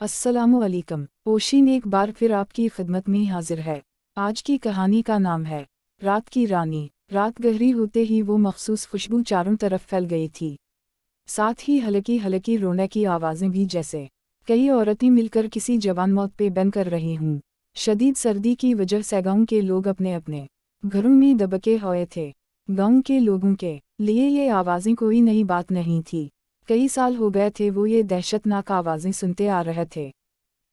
अस्सलामुअलैकुम। ओशिन एक बार फिर आपकी खिदमत में हाजिर है। आज की कहानी का नाम है रात की रानी। रात गहरी होते ही वो मखसूस खुशबू चारों तरफ फैल गई थी। साथ ही हल्की हल्की रोने की आवाज़ें भी, जैसे कई औरतें मिलकर किसी जवान मौत पे बन कर रही हूँ। शदीद सर्दी की वजह से गाँव के लोग अपने अपने घरों में दबके हुए थे। गाँव के लोगों के लिए ये आवाज़ें कोई नई बात नहीं थी। कई साल हो गए थे वो ये दहशतनाक आवाज़ें सुनते आ रहे थे।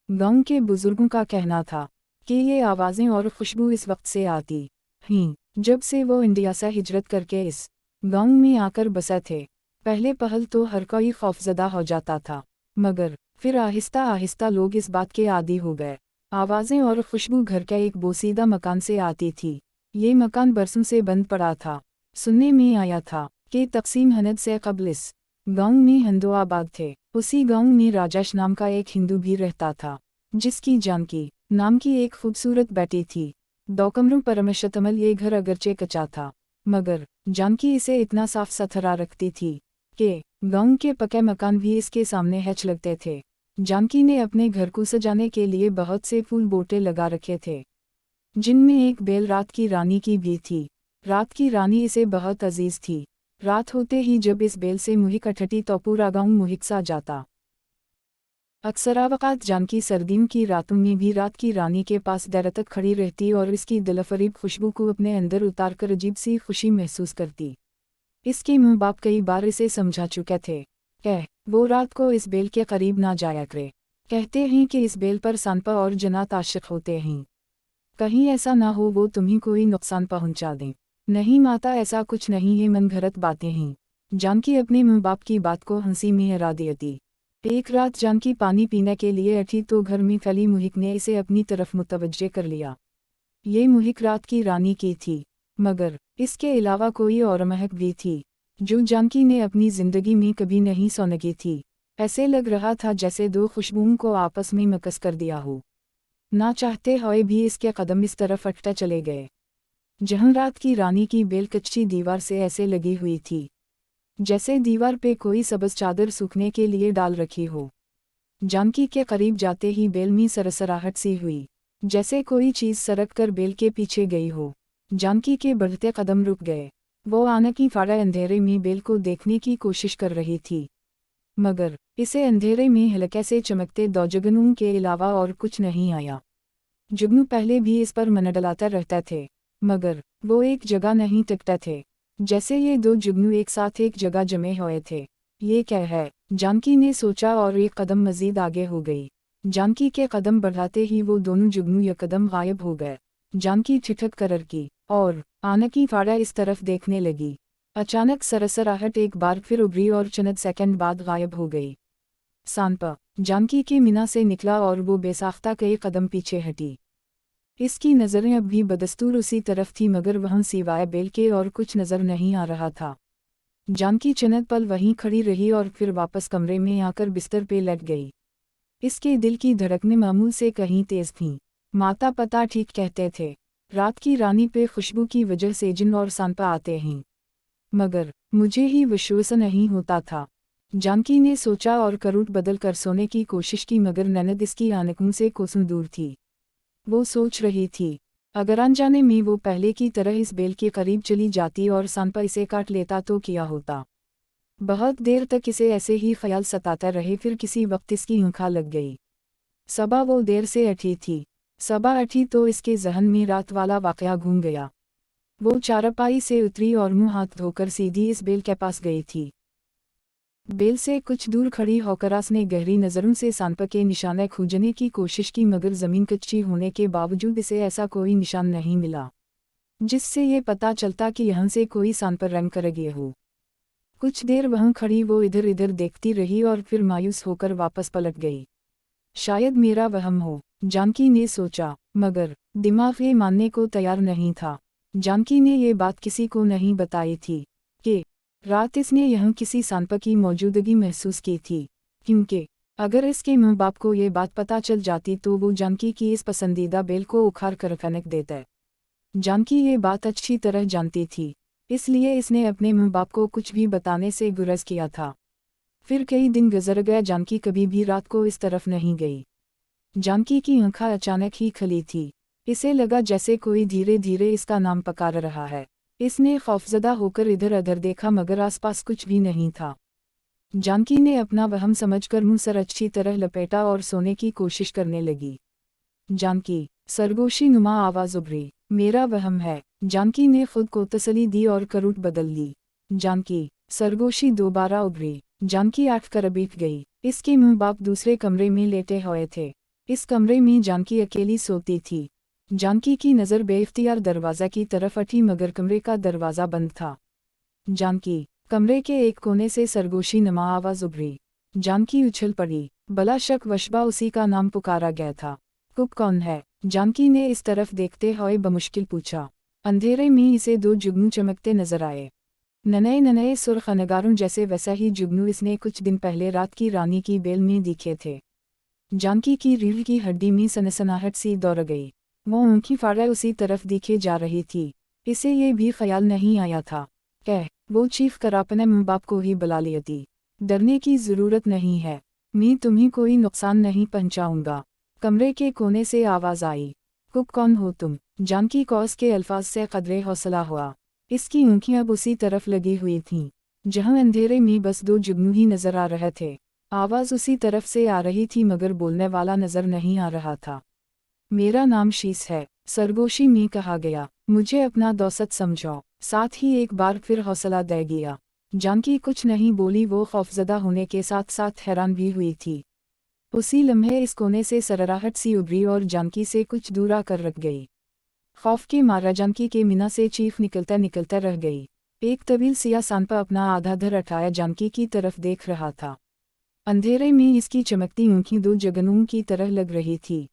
गाँव के बुजुर्गों का कहना था कि ये आवाज़ें और खुशबू इस वक्त से आती हैं जब से वो इंडिया से हिजरत करके इस गाँव में आकर बसे थे। पहले पहल तो हर कोई खौफजदा हो जाता था, मगर फिर आहिस्ता आहिस्ता लोग इस बात के आदी हो गए। आवाज़ें और खुशबू घर के एक बोसीदा मकान से आती थी। ये मकान बरसों से बंद पड़ा था। सुनने में आया था कि तकसीम हनद से कबल इस गाँव में हिंदू आबाद थे। उसी गाँव में राजेश नाम का एक हिंदू भी रहता था, जिसकी जानकी नाम की एक खूबसूरत बेटी थी। 2 कमरों पर मुश्तमिल ये घर अगरचे कच्चा था, मगर जानकी इसे इतना साफ सुथरा रखती थी कि गाँव के पक्के मकान भी इसके सामने हैच लगते थे। जानकी ने अपने घर को सजाने के लिए बहुत से फूल बोटे लगा रखे थे, जिनमें एक बेल रात की रानी की भी थी। रात की रानी इसे बहुत अजीज थी। रात होते ही जब इस बेल से मुहिक अठटी तो पूरा गाँव मुहिक सा जाता। अक्सरावकात जानकी सर्दियों की रातों में भी रात की रानी के पास देर तक खड़ी रहती और इसकी दिलफरीब खुशबू को अपने अंदर उतारकर अजीब सी खुशी महसूस करती। इसके माँ बाप कई बार इसे समझा चुके थे कि वो रात को इस बेल के करीब ना जाया करे। कहते हैं कि इस बेल पर सांपा और जन्नत आशिक होते हैं। कहीं ऐसा ना हो वो तुम्हें कोई नुकसान पहुंचा दें। नहीं माता, ऐसा कुछ नहीं है, मनगढ़ंत बातें हैं। जानकी अपने माँ बाप की बात को हंसी में हरा देती। एक रात जानकी पानी पीने के लिए उठी तो घर में फैली मुहिक ने इसे अपनी तरफ मुतवज्जे कर लिया। ये मुहिक रात की रानी की थी, मगर इसके अलावा कोई और महक भी थी जो जानकी ने अपनी जिंदगी में कभी नहीं सुनगी थी। ऐसे लग रहा था जैसे दो खुशबुओं को आपस में मिक्स कर दिया हो। ना चाहते हुए भी इसके कदम इस तरफ अटते चले गए जहां रात की रानी की बेल कच्ची दीवार से ऐसे लगी हुई थी जैसे दीवार पे कोई सब्ज चादर सूखने के लिए डाल रखी हो। जानकी के करीब जाते ही बेल में सरसराहट सी हुई, जैसे कोई चीज़ सरक कर बेल के पीछे गई हो। जानकी के बढ़ते कदम रुक गए। वो आने की फाड़े अंधेरे में बेल को देखने की कोशिश कर रही थी, मगर इसे अंधेरे में हल्के से चमकते दो जुगनू के अलावा और कुछ नहीं आया। जुगनू पहले भी इस पर मनडलाते रहते थे, मगर वो एक जगह नहीं टिकते थे। जैसे ये दो जुगनू एक साथ एक जगह जमे हुए थे। ये क्या है, जानकी ने सोचा और एक कदम मजीद आगे हो गई। जानकी के कदम बढ़ाते ही वो दोनों जुगनू यकदम गायब हो गए। जानकी ठिठक कर की और आने की फाड़ा इस तरफ देखने लगी। अचानक सरसराहट एक बार फिर उभरी और चंद सेकंड बाद गायब हो गई। सांपा जानकी के मीना से निकला और वो बेसाख्ता कई कदम पीछे हटी। इसकी नज़रें अब भी बदस्तूर उसी तरफ थी, मगर वहाँ सिवाय बेल के और कुछ नज़र नहीं आ रहा था। जानकी चंद पल वहीं खड़ी रही और फिर वापस कमरे में आकर बिस्तर पे लेट गई। इसके दिल की धड़कनें मामूल से कहीं तेज थीं। माता पिता ठीक कहते थे, रात की रानी पे खुशबू की वजह से जिन और सांपा आते हैं, मगर मुझे ही विश्वास नहीं होता था। जानकी ने सोचा और करूट बदल कर सोने की कोशिश की, मगर ननद इसकी आंखों से कोसों दूर थी। वो सोच रही थी, अगर अनजाने में वो पहले की तरह इस बेल के करीब चली जाती और सांपा इसे काट लेता तो क्या होता। बहुत देर तक इसे ऐसे ही ख्याल सताते रहे। फिर किसी वक्त इसकी आँख लग गई। सबा वो देर से उठी थी। सबा उठी तो इसके जहन में रात वाला वाकया घूम गया। वो चारपाई से उतरी और मुंह हाथ धोकर सीधी इस बेल के पास गई थी। बेल से कुछ दूर खड़ी होकर उसने गहरी नज़रों से सांपा के निशाने खोजने की कोशिश की, मगर ज़मीन कच्ची होने के बावजूद इसे ऐसा कोई निशान नहीं मिला जिससे ये पता चलता कि यहाँ से कोई सांपा रंग कर गया हो। कुछ देर वहाँ खड़ी वो इधर इधर देखती रही और फिर मायूस होकर वापस पलट गई। शायद मेरा वहम हो, जानकी ने सोचा, मगर दिमाग ये मानने को तैयार नहीं था। जानकी ने ये बात किसी को नहीं बताई थी कि रात इसने यहाँ किसी सांपा की मौजूदगी महसूस की थी, क्योंकि अगर इसके माँ बाप को ये बात पता चल जाती तो वो जानकी की इस पसंदीदा बेल को उखाड़ कर फेंक देते। जानकी ये बात अच्छी तरह जानती थी, इसलिए इसने अपने माँ बाप को कुछ भी बताने से गुरेज किया था। फिर कई दिन गुजर गया, जानकी कभी भी रात को इस तरफ नहीं गई। जानकी की आंखें अचानक ही खुली थी। इसे लगा जैसे कोई धीरे धीरे इसका नाम पुकार रहा है। इसने खौफजदा होकर इधर उधर देखा मगर आसपास कुछ भी नहीं था। जानकी ने अपना वहम समझकर मुंह सर अच्छी तरह लपेटा और सोने की कोशिश करने लगी। जानकी, सरगोशी नुमा आवाज उभरी, मेरा वहम है। जानकी ने खुद को तसल्ली दी और करूट बदल ली। जानकी, सरगोशी दोबारा उभरी। जानकी आठ कर बैठ गई। इसके माँ बाप दूसरे कमरे में लेटे हुए थे। इस कमरे में जानकी अकेली सोती थी। जानकी की नज़र बेइख्तियार दरवाज़ा की तरफ उठी मगर कमरे का दरवाज़ा बंद था। जानकी, कमरे के एक कोने से सरगोशी नमा आवाज उभरी। जानकी उछल पड़ी। बला शक वशबा उसी का नाम पुकारा गया था। कुक कौन है? जानकी ने इस तरफ देखते हुए बमुश्किल पूछा। अंधेरे में इसे दो जुगनू चमकते नजर आए। नन्हे नन्हे सुर्ख अनगारों जैसे वैसा ही जुगनू इसने कुछ दिन पहले रात की रानी की बेल में दिखे थे। जानकी की रीढ़ की हड्डी में सनसनाहट सी दौड़ गई। वो ऊँखी फाड़े उसी तरफ दिखे जा रही थी। इसे ये भी ख्याल नहीं आया था वो चीख कर अपने माँ बाप को ही बुला लेती। डरने की ज़रूरत नहीं है, मैं तुम्हें कोई नुकसान नहीं पहुँचाऊँगा। कमरे के कोने से आवाज़ आई। कुक कौन हो तुम? जानकी को उसके अल्फाज से कदरे हौसला हुआ। इसकी आँखें अब उसी तरफ लगी हुई थीं जहाँ अंधेरे में बस दो जुगनू ही नजर आ रहे थे। आवाज़ उसी तरफ से आ रही थी मगर बोलने वाला नजर नहीं आ रहा था। मेरा नाम शीस है, सरगोशी में कहा गया। मुझे अपना दोस्त समझो। साथ ही एक बार फिर हौसला दे गया। जानकी कुछ नहीं बोली। वो खौफजदा होने के साथ साथ हैरान भी हुई थी। उसी लम्हे इस कोने से सरराहट सी उभरी और जानकी से कुछ दूर आकर रख गई। खौफ के मारा जानकी के मिना से चीख निकलता निकलता रह गई। एक तवील सिया सांपा अपना आधा धर उठाया जानकी की तरफ देख रहा था। अंधेरे में इसकी चमकती आँखें दो जगनुओं की तरह लग रही थी।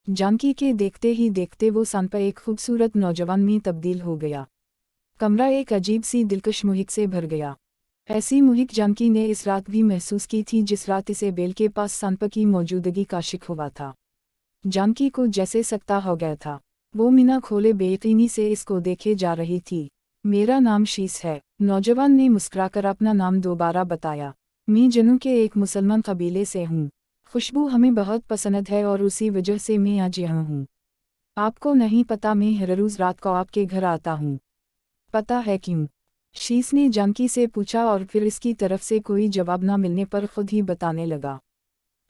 जानकी के देखते ही देखते वो सांपा एक खूबसूरत नौजवान में तब्दील हो गया। कमरा एक अजीब सी दिलकश मुहिक से भर गया। ऐसी मुहिक जानकी ने इस रात भी महसूस की थी जिस रात इसे बेल के पास सांपा की मौजूदगी का शिक हुआ था। जानकी को जैसे सकता हो गया था। वो मिना खोले बेयकीनी से इसको देखे जा रही थी। मेरा नाम शीस है, नौजवान ने मुस्कुराकर अपना नाम दोबारा बताया। मैं जनू के एक मुसलमान कबीले से हूँ। खुशबू हमें बहुत पसंद है और उसी वजह से मैं आज यहाँ हूँ। आपको नहीं पता मैं हर रोज़ रात को आपके घर आता हूँ। पता है क्यों? शीस ने जानकी से पूछा और फिर इसकी तरफ से कोई जवाब न मिलने पर खुद ही बताने लगा।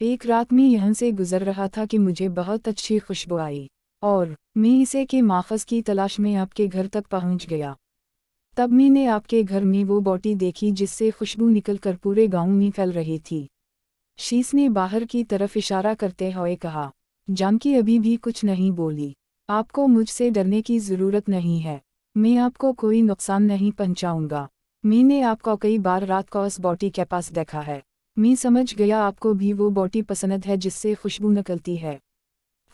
एक रात मैं यहाँ से गुजर रहा था कि मुझे बहुत अच्छी खुशबू आई और मैं इसे के माखज़ की तलाश में आपके घर तक पहुँच गया। तब मैंने आपके घर में वो बोटी देखी जिससे खुशबू निकलकर पूरे गांव में फैल रही थी। शीस ने बाहर की तरफ इशारा करते हुए कहा। जानकी अभी भी कुछ नहीं बोली। आपको मुझसे डरने की ज़रूरत नहीं है, मैं आपको कोई नुकसान नहीं पहुंचाऊंगा। मैंने आपको कई बार रात को उस बोटी के पास देखा है। मैं समझ गया आपको भी वो बोटी पसंद है जिससे खुशबू निकलती है।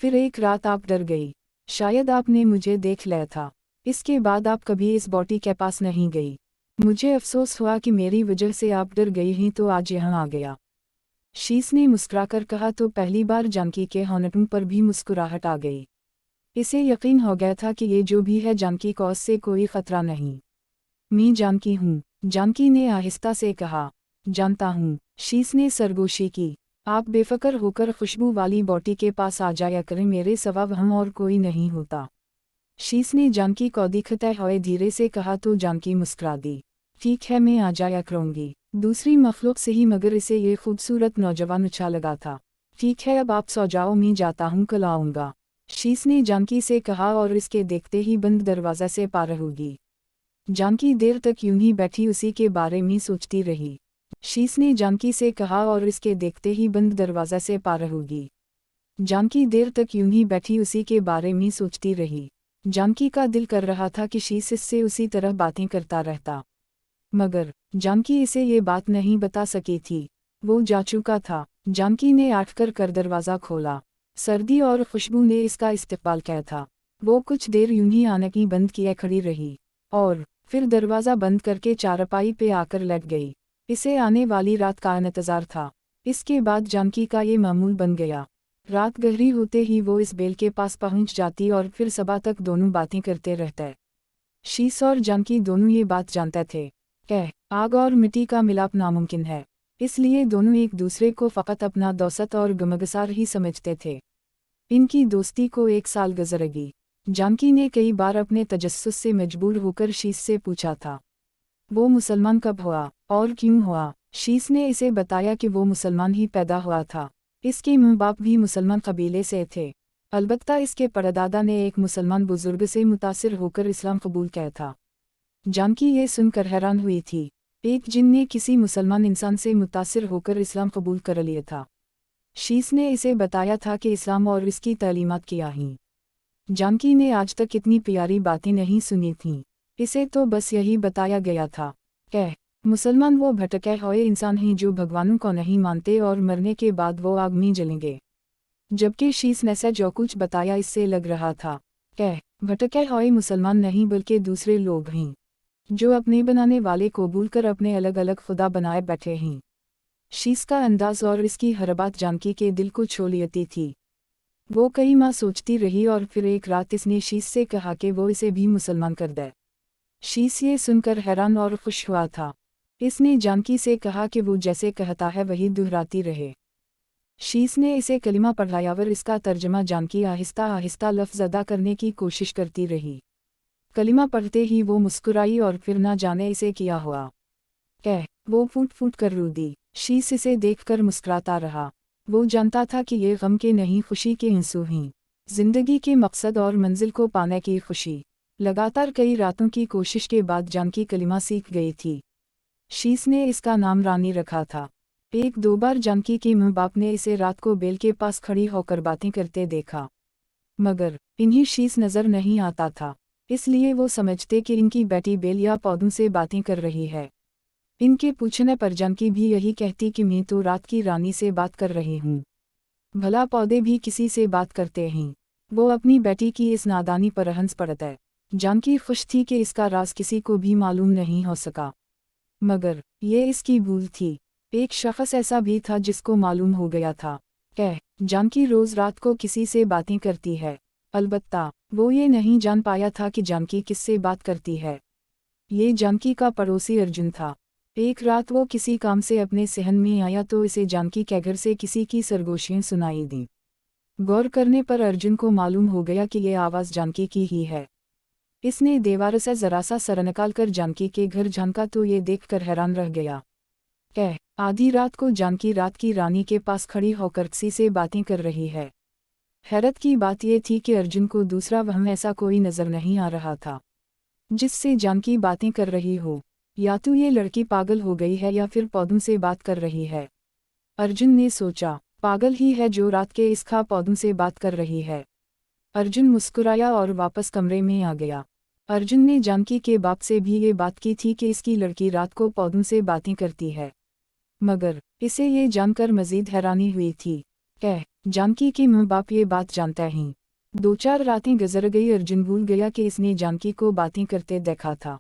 फिर एक रात आप डर गई। शायद आपने मुझे देख लिया था। इसके बाद आप कभी इस बोटी के पास नहीं गई। मुझे अफसोस हुआ कि मेरी वजह से आप डर गई ही तो आज यहाँ आ गया। शीस ने मुस्कुराकर कहा तो पहली बार जानकी के होंठों पर भी मुस्कुराहट आ गई। इसे यकीन हो गया था कि ये जो भी है जानकी को उससे कोई खतरा नहीं। मैं जानकी हूँ, जानकी ने आहिस्ता से कहा। जानता हूँ, शीस ने सरगोशी की। आप बेफिक्र होकर खुशबू वाली बोटी के पास आ जाया करें, मेरे सिवा वहाँ और कोई नहीं होता। शीस ने जानकी को दिखते हुए धीरे से कहा तो जानकी मुस्कुरा दी। ठीक है, मैं आ जाया करूँगी। दूसरी मखलूक से ही मगर इसे ये खूबसूरत नौजवान अच्छा लगा था। ठीक है, अब आप सो जाओ, मैं जाता हूँ, कल आऊँगा। शीस ने जानकी से कहा और इसके देखते ही बंद दरवाज़ा से पार होगी। जानकी देर तक यूं ही बैठी उसी के बारे में सोचती रही। शीस ने जानकी से कहा और इसके देखते ही बंद दरवाज़ा से पार होगी। जानकी देर तक यूं ही बैठी उसी के बारे में सोचती रही। जानकी का दिल कर रहा था कि शीस इससे उसी तरह बातें करता रहता, मगर जानकी इसे ये बात नहीं बता सकी थी। वो जा चुका था। जानकी ने आठ कर दरवाज़ा खोला। सर्दी और खुशबू ने इसका इस्तकबाल किया था। वो कुछ देर यूं ही आनकी बंद किए खड़ी रही और फिर दरवाज़ा बंद करके चारपाई पे आकर लेट गई। इसे आने वाली रात का इंतज़ार था। इसके बाद जानकी का ये मामूल बन गया। रात गहरी होते ही वो इस बेल के पास पहुंच जाती और फिर सुबह तक दोनों बातें करते रहते। शीस और जानकी दोनों ये बात जानते थे कि आग और मिट्टी का मिलाप नामुमकिन है। इसलिए दोनों एक दूसरे को फ़कत अपना दोस्त और गमगसार ही समझते थे। इनकी दोस्ती को 1 साल गुज़रेगी। जानकी ने कई बार अपने तजस्सुस से मजबूर होकर शीस से पूछा था, वो मुसलमान कब हुआ और क्यों हुआ। शीस ने इसे बताया कि वो मुसलमान ही पैदा हुआ था। इसके माँ बाप भी मुसलमान कबीले से थे। अलबत्ता इसके परदादा ने एक मुसलमान बुजुर्ग से मुतासिर होकर इस्लाम कबूल किया था। जानकी ये सुनकर हैरान हुई थी। एक जिन ने किसी मुसलमान इंसान से मुतासिर होकर इस्लाम कबूल कर लिया था। शीस ने इसे बताया था कि इस्लाम और इसकी तालीमात क्या हैं। जानकी ने आज तक इतनी प्यारी बातें नहीं सुनी थीं। इसे तो बस यही बताया गया था कि मुसलमान वो भटके हुए इंसान हैं जो भगवानों को नहीं मानते और मरने के बाद वो आग में जलेंगे। जबकि शीस ने से जो कुछ बताया इससे लग रहा था कि भटके हुए मुसलमान नहीं बल्कि दूसरे लोग हैं जो अपने बनाने वाले को भूलकर अपने अलग अलग खुदा बनाए बैठे हैं। शीस का अंदाज और इसकी हर बात जानकी के दिल को छू लेती थी। वो कई माह सोचती रही और फिर एक रात इसने शीस से कहा कि वो इसे भी मुसलमान कर दे। शीस ये सुनकर हैरान और खुश हुआ था। इसने जानकी से कहा कि वो जैसे कहता है वही दोहराती रहे। शीस ने इसे कलिमा पढ़ाया और इसका तर्जमा जानकी आहिस्ता आहिस्ता लफ्ज़ अदा करने की कोशिश करती रही। कलिमा पढ़ते ही वो मुस्कुराई और फिर ना जाने इसे क्या हुआ कि वो फूट फूट कर रो दी। शीस इसे देखकर मुस्कुराता रहा। वो जानता था कि ये गम के नहीं खुशी के आंसू हैं। जिंदगी के मकसद और मंजिल को पाने की खुशी। लगातार कई रातों की कोशिश के बाद जानकी कलिमा सीख गई थी। शीस ने इसका नाम रानी रखा था। 1-2 बार जानकी के माँ बाप ने इसे रात को बेल के पास खड़ी होकर बातें करते देखा, मगर इन्हें शीस नज़र नहीं आता था। इसलिए वो समझते कि इनकी बेटी बेल या पौधों से बातें कर रही है। इनके पूछने पर जानकी भी यही कहती कि मैं तो रात की रानी से बात कर रही हूँ। भला पौधे भी किसी से बात करते हैं। वो अपनी बेटी की इस नादानी पर हंस पड़ता। जानकी खुश थी कि इसका राज किसी को भी मालूम नहीं हो सका, मगर ये इसकी भूल थी। एक शख्स ऐसा भी था जिसको मालूम हो गया था कि जानकी रोज़ रात को किसी से बातें करती है। अलबत्ता वो ये नहीं जान पाया था कि जानकी किससे बात करती है। ये जानकी का पड़ोसी अर्जुन था। एक रात वो किसी काम से अपने सहन में आया तो इसे जानकी के घर से किसी की सरगोशियाँ सुनाई दी। गौर करने पर अर्जुन को मालूम हो गया कि ये आवाज़ जानकी की ही है। इसने दीवार से जरा सा सर निकाल कर जानकी के घर झांका तो ये देखकर हैरान रह गया कि आधी रात को जानकी रात की रानी के पास खड़ी होकर किसी से बातें कर रही है। हैरत की बात यह थी कि अर्जुन को दूसरा वहाँ ऐसा कोई नज़र नहीं आ रहा था जिससे जानकी बातें कर रही हो। या तो ये लड़की पागल हो गई है या फिर पौधों से बात कर रही है। अर्जुन ने सोचा, पागल ही है जो रात के इस खा पौधों से बात कर रही है। अर्जुन मुस्कुराया और वापस कमरे में आ गया। अर्जुन ने जानकी के बाप से भी ये बात की थी कि इसकी लड़की रात को पौधों से बातें करती है, मगर इसे ये जानकर मजीद हैरानी हुई थी कि जानकी के माँ बाप ये बात जानते हैं। 2-4 रातें गुजर गई। अर्जुन भूल गया कि इसने जानकी को बातें करते देखा था।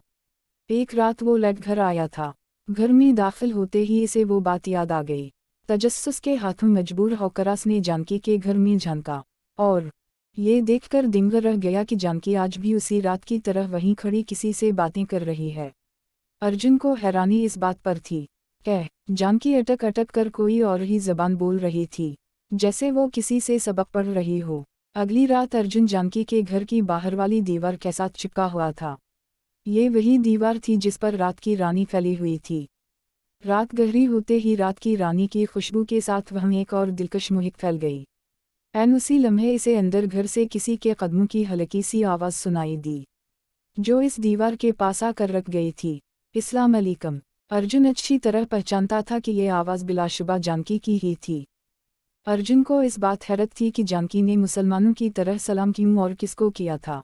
एक रात वो लौट घर आया था। घर में दाखिल होते ही इसे वो बात याद आ गई। तजस्सुस के हाथों मजबूर होकर उसने जानकी के घर में झांका और ये देखकर दिंग रह गया कि जानकी आज भी उसी रात की तरह वहीं खड़ी किसी से बातें कर रही है। अर्जुन को हैरानी इस बात पर थी कि जानकी अटक अटक कर कोई और ही ज़बान बोल रही थी, जैसे वो किसी से सबक पढ़ रही हो। अगली रात अर्जुन जानकी के घर की बाहर वाली दीवार के साथ चिपका हुआ था। ये वही दीवार थी जिस पर रात की रानी फैली हुई थी। रात गहरी होते ही रात की रानी की खुशबू के साथ वहाँ एक और दिलकश महक फैल गई। एन उसी लम्हे इसे अंदर घर से किसी के कदमों की हल्की सी आवाज़ सुनाई दी, जो इस दीवार के पास आकर रख गई थी। अस्सलाम अलैकुम। अर्जुन अच्छी तरह पहचानता था कि यह आवाज़ बिलाशुबा जानकी की ही थी। अर्जुन को इस बात हैरत थी कि जानकी ने मुसलमानों की तरह सलाम क्यों और किसको किया था।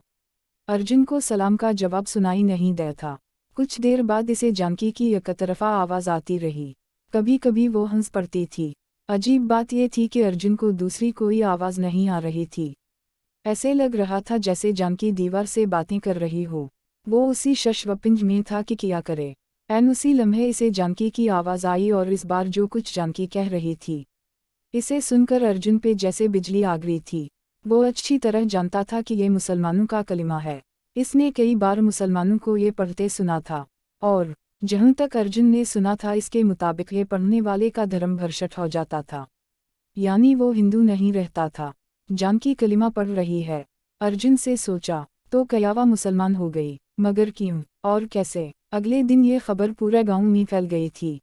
अर्जुन को सलाम का जवाब सुनाई नहीं दे था। कुछ देर बाद इसे जानकी की एकतरफा आवाज़ आती रही। कभी कभी वो हंस पड़ती थी। अजीब बात यह थी कि अर्जुन को दूसरी कोई आवाज़ नहीं आ रही थी। ऐसे लग रहा था जैसे जानकी दीवार से बातें कर रही हो। वो उसी शशवपिंज में था कि क्या करे। एन उसी लम्हे इसे जानकी की आवाज़ आई और इस बार जो कुछ जानकी कह रही थी, इसे सुनकर अर्जुन पे जैसे बिजली आ गई थी। वो अच्छी तरह जानता था कि ये मुसलमानों का कलिमा है। इसने कई बार मुसलमानों को ये पढ़ते सुना था और जहाँ तक अर्जुन ने सुना था इसके मुताबिक ये पढ़ने वाले का धर्म भ्रष्ट हो जाता था, यानी वो हिंदू नहीं रहता था। जानकी कलिमा पढ़ रही है। अर्जुन से सोचा, तो कयावा मुसलमान हो गई, मगर क्यों और कैसे? अगले दिन ये खबर पूरे गांव में फैल गई थी।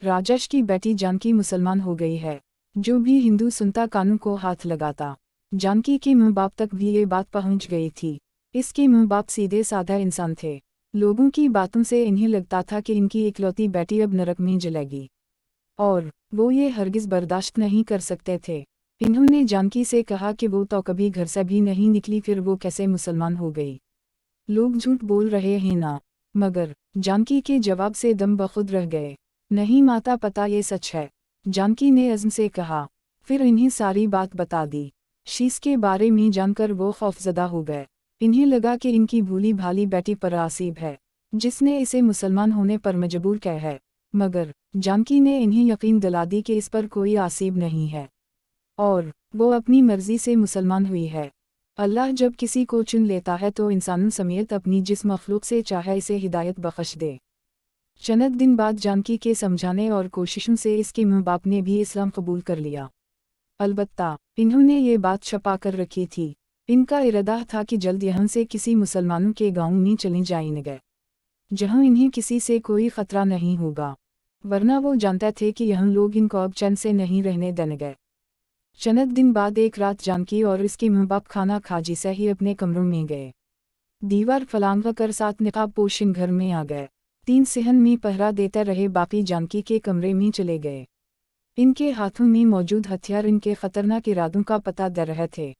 राजेश की बेटी जानकी मुसलमान हो गई है। जो भी हिंदू सुनता कानून को हाथ लगाता। जानकी के माँ बाप तक भी ये बात पहुंच गई थी। इसके माँ बाप सीधे साधा इंसान थे। लोगों की बातों से इन्हें लगता था कि इनकी इकलौती बेटी अब नरक में जलेगी, और वो ये हरगिज़ बर्दाश्त नहीं कर सकते थे। इन्होंने जानकी से कहा कि वो तो कभी घर से भी नहीं निकली, फिर वो कैसे मुसलमान हो गई? लोग झूठ बोल रहे हैं ना? मगर जानकी के जवाब से दम बखुद रह गए। नहीं माता, पता ये सच है। जानकी ने अज़्म से कहा। फिर इन्हें सारी बात बता दी। शीश के बारे में जानकर वो खौफजदा हो गए। इन्हें लगा कि इनकी भूली भाली बेटी पर आसीब है, जिसने इसे मुसलमान होने पर मजबूर किया है। मगर जानकी ने इन्हें यकीन दिला दी कि इस पर कोई आसीब नहीं है, और वो अपनी मर्जी से मुसलमान हुई है। अल्लाह जब किसी को चुन लेता है तो इंसानों समेत अपनी जिस मखलूक से चाहे इसे हिदायत बख्श दे। चंद दिन बाद जानकी के समझाने और कोशिशों से इसके माँ बाप ने भी इस्लाम कबूल कर लिया। अलबत्ता इन्होंने ये बात छुपा कर रखी थी। इनका इरादा था कि जल्द यहाँ से किसी मुसलमानों के गाँव में चले जाएंगे, जहाँ इन्हें किसी से कोई खतरा नहीं होगा, वरना वो जानते थे कि यहाँ लोग इनको अब चैन से नहीं रहने देंगे। चंद दिन बाद एक रात जानकी और इसके माँ बाप खाना खाजी से ही अपने कमरों में गए। दीवार फलांगा कर 7 निकाब पोशिन घर में आ गए। 3 सिहन में पहरा देते रहे, बाकी जानकी के कमरे में चले गए। इनके हाथों में मौजूद हथियार इनके खतरनाक इरादों का पता दे रहे थे।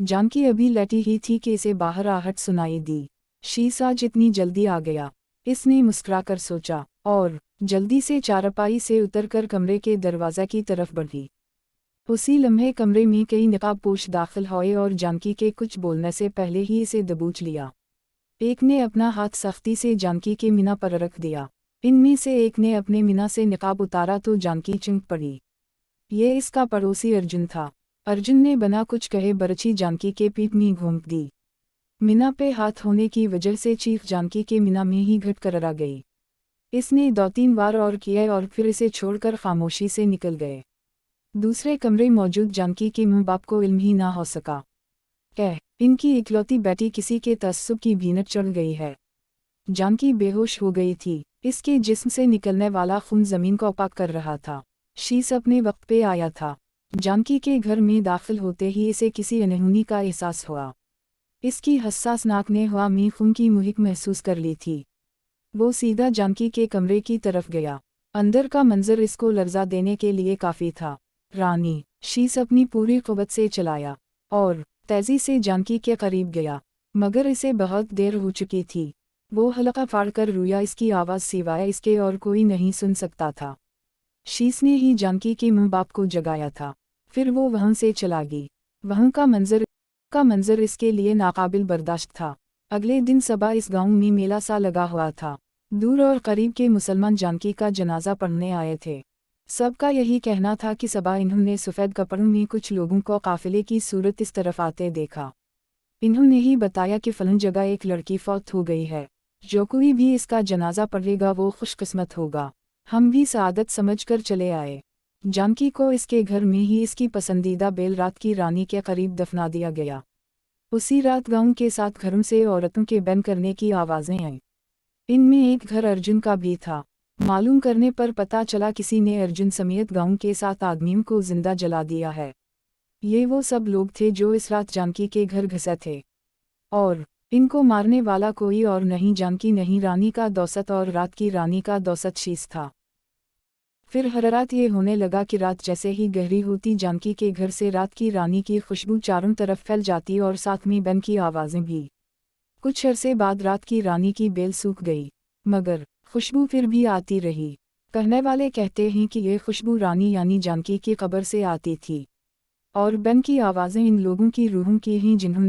जानकी अभी लेटी ही थी कि इसे बाहर आहट सुनाई दी। शीश आज इतनी जल्दी आ गया, इसने मुस्कुराकर सोचा, और जल्दी से चारपाई से उतरकर कमरे के दरवाज़े की तरफ बढ़ी। उसी लम्हे कमरे में कई नकाब पोश दाखिल हुए और जानकी के कुछ बोलने से पहले ही इसे दबोच लिया। एक ने अपना हाथ सख्ती से जानकी के मीना पर रख दिया। इनमें से एक ने अपने मीना से निकाब उतारा तो जानकी चिंक पड़ी। ये इसका पड़ोसी अर्जुन था। अर्जुन ने बिना कुछ कहे बरछी जानकी के पीठ में घोंप दी। मीना पे हाथ होने की वजह से चीख जानकी के मीना में ही घट कर आ गई। इसने 2-3 बार और किया और फिर इसे छोड़कर खामोशी से निकल गए। दूसरे कमरे मौजूद जानकी के माँ बाप को इल्म ही ना हो सका। इनकी इकलौती बेटी किसी के तस्सुब की भीनट चढ़ गई है। जानकी बेहोश हो गई थी। इसके जिस्म से निकलने वाला खून जमीन को पाक कर रहा था। शीश अपने वक्त पे आया था। जानकी के घर में दाखिल होते ही इसे किसी अनहोनी का एहसास हुआ। इसकी हसास नाक ने हवा में खून की मुहिक महसूस कर ली थी। वो सीधा जानकी के कमरे की तरफ गया। अंदर का मंजर इसको लर्जा देने के लिए काफ़ी था। रानी शीश अपनी पूरी क़ुव्वत से चलाया और तेज़ी से जानकी के करीब गया, मगर इसे बहुत देर हो चुकी थी। वो हलका फाड़कर रोया, इसकी आवाज़ सिवाय इसके और कोई नहीं सुन सकता था। शीश ने ही जानकी के माँ बाप को जगाया था। फिर वो वहाँ से चला गई। वहाँ का मंजर इसके लिए नाकाबिल बर्दाश्त था। अगले दिन सुबह इस गांव में मेला सा लगा हुआ था। दूर और करीब के मुसलमान जानकी का जनाजा पढ़ने आए थे। सबका यही कहना था कि सुबह इन्होंने सफ़ेद कपड़ों में कुछ लोगों को काफिले की सूरत इस तरफ आते देखा। इन्होंने ही बताया कि फलन जगह एक लड़की फौत हो गई है। जो कोई भी इसका जनाजा पढ़ेगा वो खुशकिस्मत होगा। हम भी सआदत समझकर चले आए। जानकी को इसके घर में ही इसकी पसंदीदा बेल रात की रानी के करीब दफना दिया गया। उसी रात गांव के 7 घरों से औरतों के बैन करने की आवाज़ें आईं। इनमें एक घर अर्जुन का भी था। मालूम करने पर पता चला किसी ने अर्जुन समेत गांव के 7 आदमियों को जिंदा जला दिया है। ये वो सब लोग थे जो इस रात जानकी के घर घुसे थे, और इनको मारने वाला कोई और नहीं जानकी नहीं, रानी का दौसत और रात की रानी का दौसत शीश था। फिर हर रात ये होने लगा कि रात जैसे ही गहरी होती जानकी के घर से रात की रानी की खुशबू चारों तरफ फैल जाती और साथ में बैन की आवाज़ें भी। कुछ अरसे बाद रात की रानी की बेल सूख गई, मगर खुशबू फिर भी आती रही। कहने वाले कहते हैं कि ये खुशबू रानी यानी जानकी की कब्र से आती थी, और बैन की आवाज़ें इन लोगों की रूहों की हैं जिन्होंने